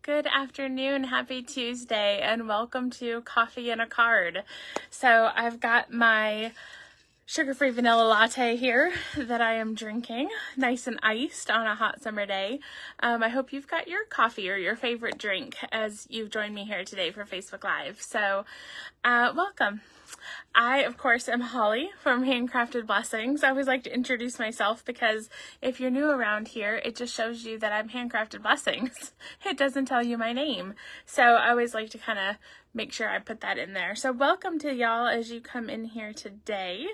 Good afternoon, happy Tuesday, and welcome to Coffee and a Card. So I've got my sugar-free vanilla latte here that I am drinking, nice and iced on a hot summer day. I hope you've got your coffee or your favorite drink as you've joined me here today for Facebook Live. So welcome. I, of course, am Holly from Handcrafted Blessings. I always like to introduce myself because if you're new around here, it just shows you that I'm Handcrafted Blessings. It doesn't tell you my name. So I always like to kind of make sure I put that in there. So welcome to y'all as you come in here today.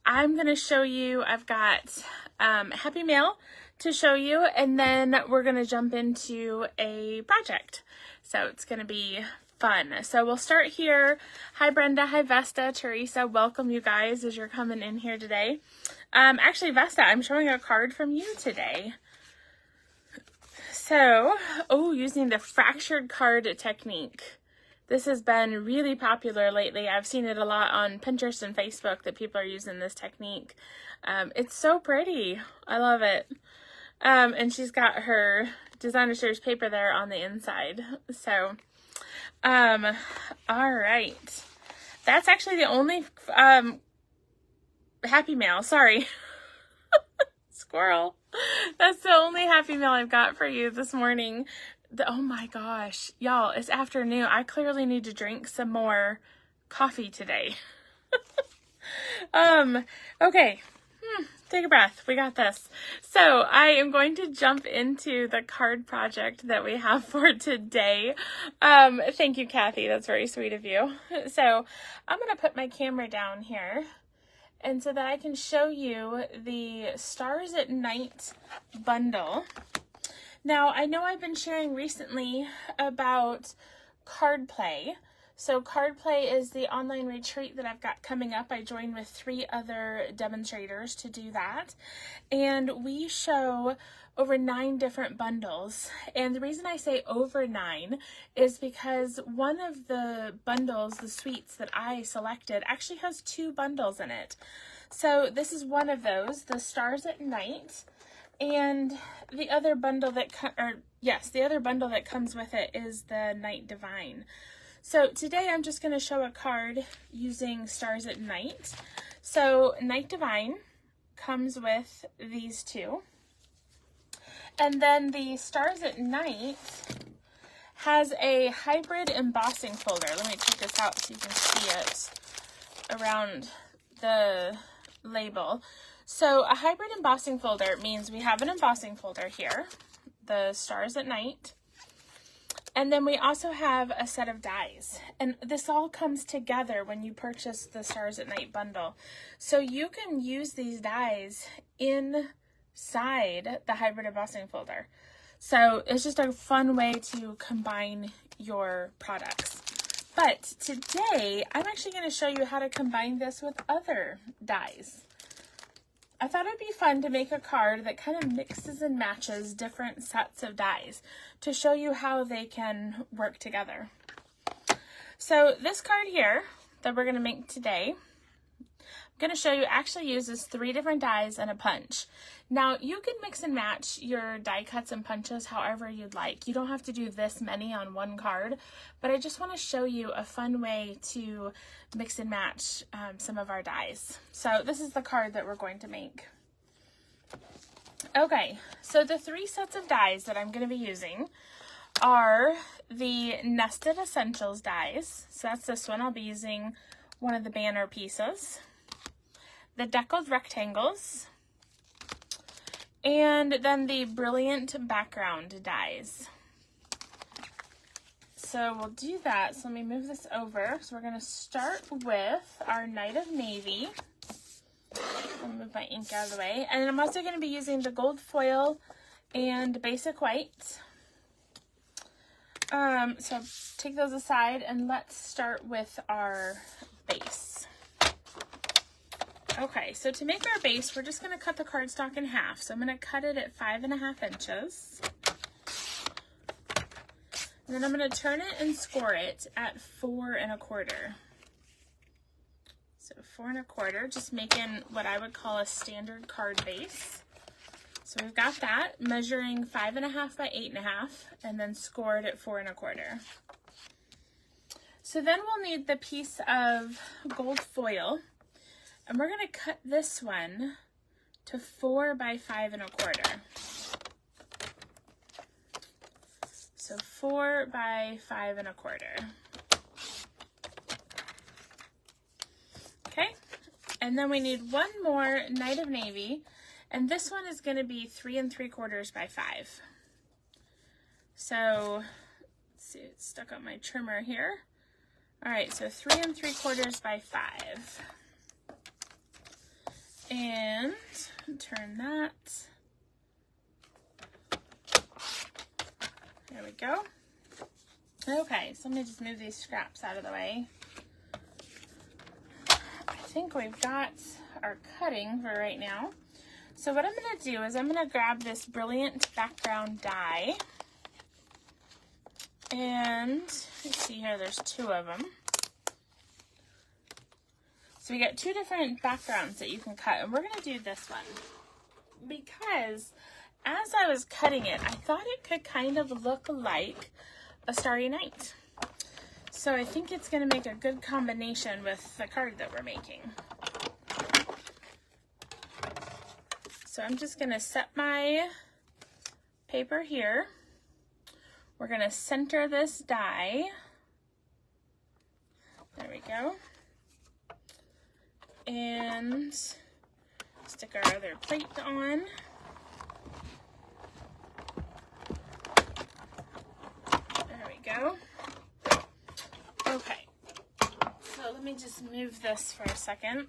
I'm going to show you, I've got Happy Mail to show you, and then we're going to jump into a project. So it's going to be fun. So we'll start here. Hi Brenda, hi Vesta, Teresa, welcome you guys as you're coming in here today. Actually Vesta, I'm showing a card from you today. So, using the fractured card technique. This has been really popular lately. I've seen it a lot on Pinterest and Facebook that people are using this technique. It's so pretty. I love it. And she's got her designer series paper there on the inside. So, all right. That's actually the only, Happy Mail. Sorry. Squirrel. That's the only Happy Mail I've got for you this morning. Oh my gosh. Y'all, it's afternoon. I clearly need to drink some more coffee today. Okay. Take a breath. We got this. So I am going to jump into the card project that we have for today. Thank you, Kathy. That's very sweet of you. So I'm going to put my camera down here, and so that I can show you the Stars at Night bundle. Now, I know I've been sharing recently about card play. So card play is the online retreat that I've got coming up. I joined with 3 other demonstrators to do that. And we show over 9 different bundles. And the reason I say over 9 is because one of the bundles, the suites that I selected, actually has 2 bundles in it. So this is one of those, the Stars at Night. And the other bundle that, the other bundle that comes with it is the Night Divine. So today I'm just going to show a card using Stars at Night. So Night Divine comes with these 2. And then the Stars at Night has a hybrid embossing folder. Let me take this out so you can see it around the label. So a hybrid embossing folder means we have an embossing folder here, the Stars at Night. And then we also have a set of dies, and this all comes together when you purchase the Stars at Night bundle. So you can use these dies inside the hybrid embossing folder. So it's just a fun way to combine your products. But today, I'm actually going to show you how to combine this with other dies. I thought it'd be fun to make a card that kind of mixes and matches different sets of dies to show you how they can work together. So this card here that we're going to make today, I'm going to show you actually uses 3 different dies and a punch. Now you can mix and match your die cuts and punches however you'd like. You don't have to do this many on one card, but I just want to show you a fun way to mix and match some of our dies. So this is the card that we're going to make. Okay, so the 3 sets of dies that I'm going to be using are the Nested Essentials dies. So that's this one. I'll be using one of the banner pieces. The Deckled Rectangles, and then the Brilliant Background dies. So we'll do that. So let me move this over. So we're going to start with our Night of Navy. I'll move my ink out of the way. And I'm also going to be using the gold foil and basic white. So take those aside and let's start with our base. Okay, so to make our base, we're just going to cut the cardstock in half. So I'm going to cut it at 5.5 inches. And then I'm going to turn it and score it at 4 1/4. So 4 1/4, just making what I would call a standard card base. So we've got that, measuring 5.5 by 8.5, and then scored at 4 1/4. So then we'll need the piece of gold foil, and we're going to cut this one to 4 by 5 1/4. So 4 by 5 1/4. Okay, and then we need one more Night of Navy, and this one is going to be 3 3/4 by 5. So let's see, it's stuck on my trimmer here. All right, so 3 3/4 by 5. And turn that. There we go. Okay, so let me just move these scraps out of the way. I think we've got our cutting for right now. So what I'm going to do is I'm going to grab this Brilliant background die. And let's see here, there's 2 of them. So we got 2 different backgrounds that you can cut, and we're going to do this one because as I was cutting it, I thought it could kind of look like a starry night. So I think it's going to make a good combination with the card that we're making. So I'm just going to set my paper here. We're going to center this die. There we go. And stick our other plate on. There we go. Okay. So let me just move this for a second.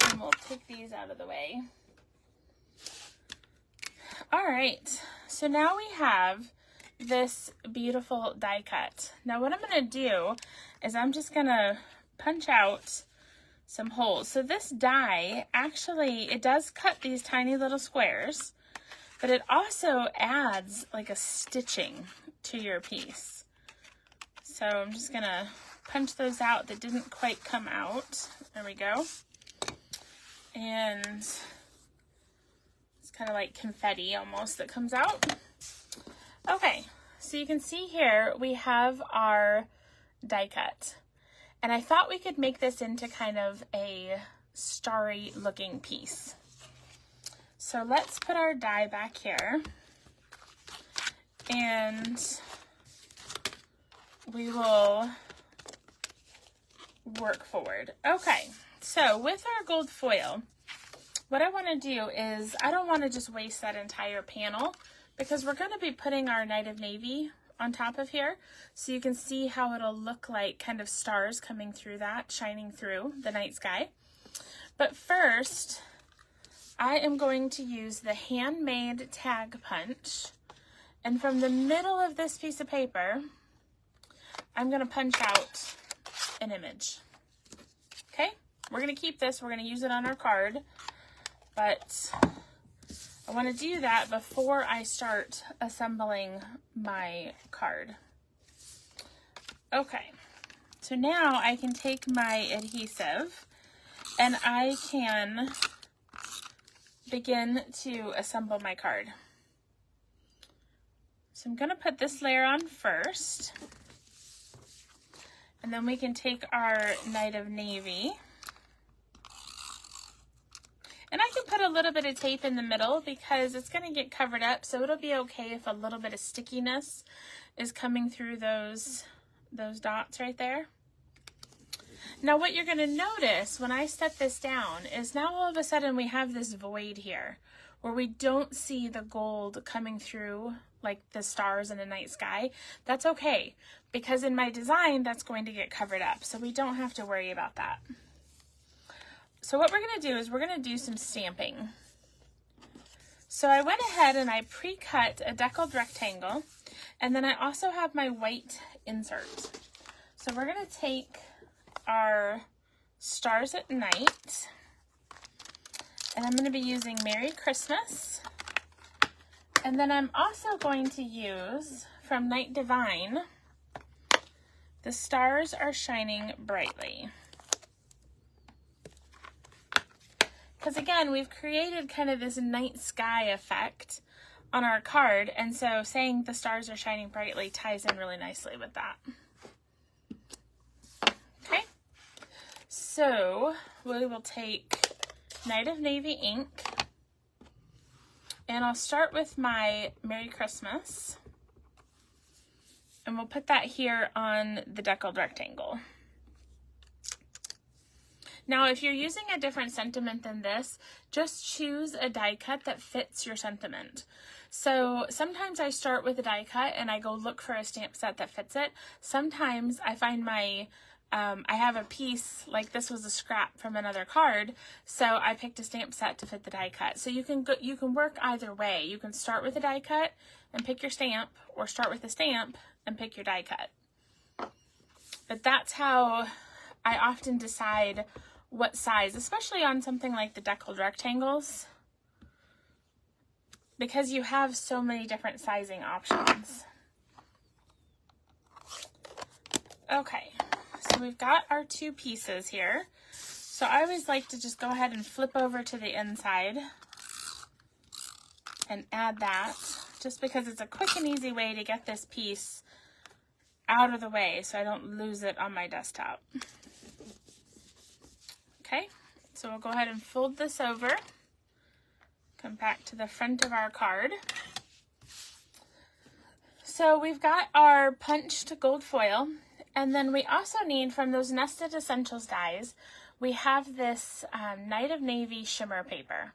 And we'll take these out of the way. All right, so now we have this beautiful die cut. Now what I'm going to do is I'm just going to punch out some holes. So this die, actually, it does cut these tiny little squares, but it also adds like a stitching to your piece. So I'm just going to punch those out that didn't quite come out. There we go. And kind of like confetti almost that comes out. Okay, so you can see here we have our die cut. And I thought we could make this into kind of a starry looking piece. So let's put our die back here. And we will work forward. Okay, so with our gold foil, what I want to do is, I don't want to just waste that entire panel because we're going to be putting our Night of Navy on top of here. So you can see how it'll look like kind of stars coming through that, shining through the night sky. But first, I am going to use the handmade tag punch. And from the middle of this piece of paper, I'm going to punch out an image. Okay? We're going to keep this. We're going to use it on our card. But I want to do that before I start assembling my card. Okay, so now I can take my adhesive and I can begin to assemble my card. So I'm going to put this layer on first, and then we can take our Night of Navy. And I can put a little bit of tape in the middle because it's going to get covered up, so it'll be okay if a little bit of stickiness is coming through those dots right there. Now what you're going to notice when I set this down is now all of a sudden we have this void here where we don't see the gold coming through like the stars in the night sky. That's okay, because in my design that's going to get covered up, so we don't have to worry about that. So what we're going to do is we're going to do some stamping. So I went ahead and I pre-cut a deckled rectangle, and then I also have my white insert. So we're going to take our Stars at Night, and I'm going to be using Merry Christmas, and then I'm also going to use from Night Divine, The Stars Are Shining Brightly. Because again, we've created kind of this night sky effect on our card, and so saying the stars are shining brightly ties in really nicely with that. Okay, so we will take Night of Navy ink, and I'll start with my Merry Christmas, and we'll put that here on the deckled rectangle. Now, if you're using a different sentiment than this, just choose a die cut that fits your sentiment. So sometimes I start with a die cut and I go look for a stamp set that fits it. Sometimes I find I have a piece, like this was a scrap from another card, so I picked a stamp set to fit the die cut. So you can work either way. You can start with a die cut and pick your stamp, or start with a stamp and pick your die cut. But that's how I often decide what size, especially on something like the deckled rectangles, because you have so many different sizing options. Okay, so we've got our two pieces here. So I always like to just go ahead and flip over to the inside and add that, just because it's a quick and easy way to get this piece out of the way so I don't lose it on my desktop. Okay, so we'll go ahead and fold this over, come back to the front of our card. So we've got our punched gold foil, and then we also need, from those Nested Essentials dies, we have this Night of Navy shimmer paper.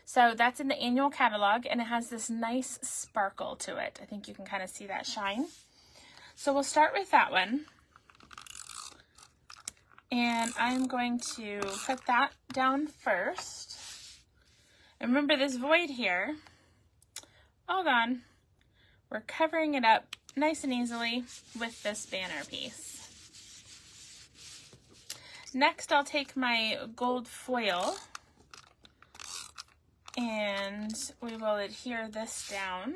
So that's in the annual catalog, and it has this nice sparkle to it. I think you can kind of see that shine. So we'll start with that one. And I'm going to put that down first. And remember this void here, all gone. We're covering it up nice and easily with this banner piece. Next, I'll take my gold foil and we will adhere this down.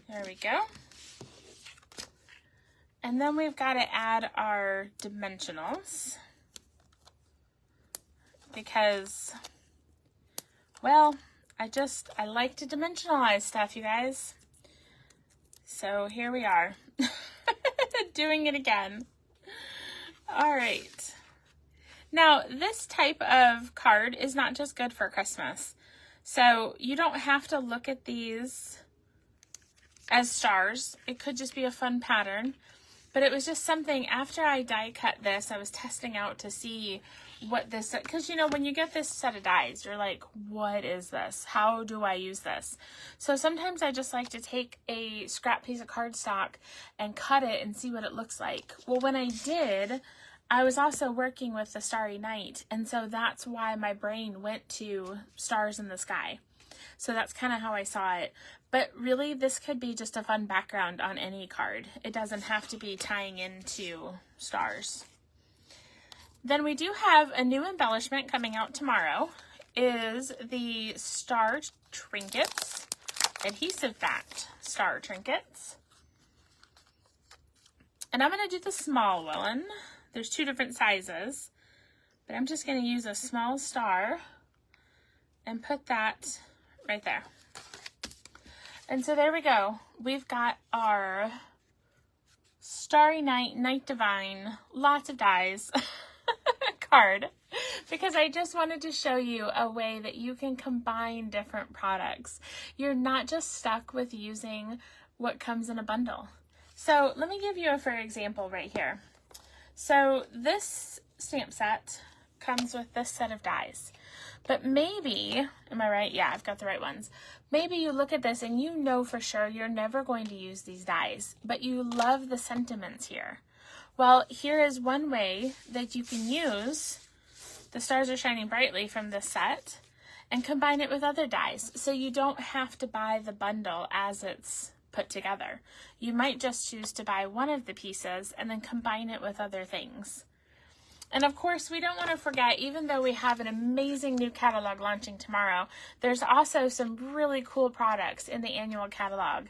There we go. And then we've got to add our dimensionals, because, well, I like to dimensionalize stuff, you guys. So here we are, doing it again. All right. Now, this type of card is not just good for Christmas. So you don't have to look at these as stars. It could just be a fun pattern. But it was just something, after I die cut this, I was testing out to see what this, because you know, when you get this set of dies, you're like, what is this? How do I use this? So sometimes I just like to take a scrap piece of cardstock and cut it and see what it looks like. Well, when I did, I was also working with the Starry Night, and so that's why my brain went to stars in the sky. So that's kind of how I saw it. But really, this could be just a fun background on any card. It doesn't have to be tying into stars. Then we do have a new embellishment coming out tomorrow, is the star trinkets, adhesive backed star trinkets. And I'm going to do the small one. There's two different sizes, but I'm just going to use a small star and put that right there. And so there we go. We've got our Starry Night, Night Divine, lots of dies card, because I just wanted to show you a way that you can combine different products. You're not just stuck with using what comes in a bundle. So let me give you a for example right here. So this stamp set comes with this set of dies. But maybe, am I right? Yeah, I've got the right ones. Maybe you look at this and you know for sure you're never going to use these dies, but you love the sentiments here. Well, here is one way that you can use the Stars Are Shining Brightly from this set and combine it with other dies. So you don't have to buy the bundle as it's put together. You might just choose to buy one of the pieces and then combine it with other things. And of course, we don't want to forget, even though we have an amazing new catalog launching tomorrow, there's also some really cool products in the annual catalog.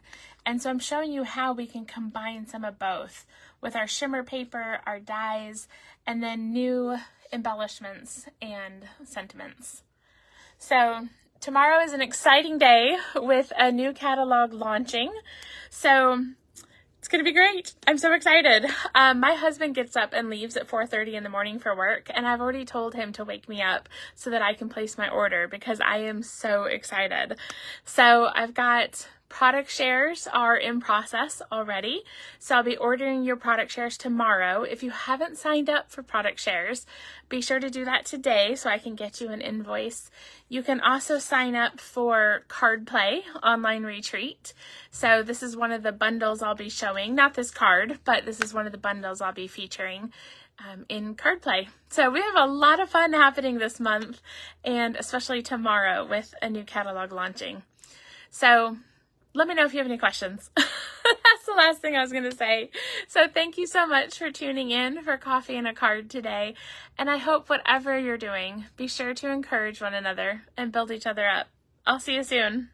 And so I'm showing you how we can combine some of both. with our shimmer paper, our dies, and then new embellishments and sentiments. So tomorrow is an exciting day with a new catalog launching. So it's going to be great. I'm so excited. My husband gets up and leaves at 4:30 in the morning for work, and I've already told him to wake me up so that I can place my order because I am so excited. So I've got product shares are in process already. So I'll be ordering your product shares tomorrow. If you haven't signed up for product shares, be sure to do that today so I can get you an invoice. You can also sign up for Card Play online retreat. So this is one of the bundles I'll be showing, not this card, but this is one of the bundles I'll be featuring in Card Play. So we have a lot of fun happening this month, and especially tomorrow with a new catalog launching. So let me know if you have any questions. That's the last thing I was going to say. So thank you so much for tuning in for Coffee and a Card today. And I hope whatever you're doing, be sure to encourage one another and build each other up. I'll see you soon.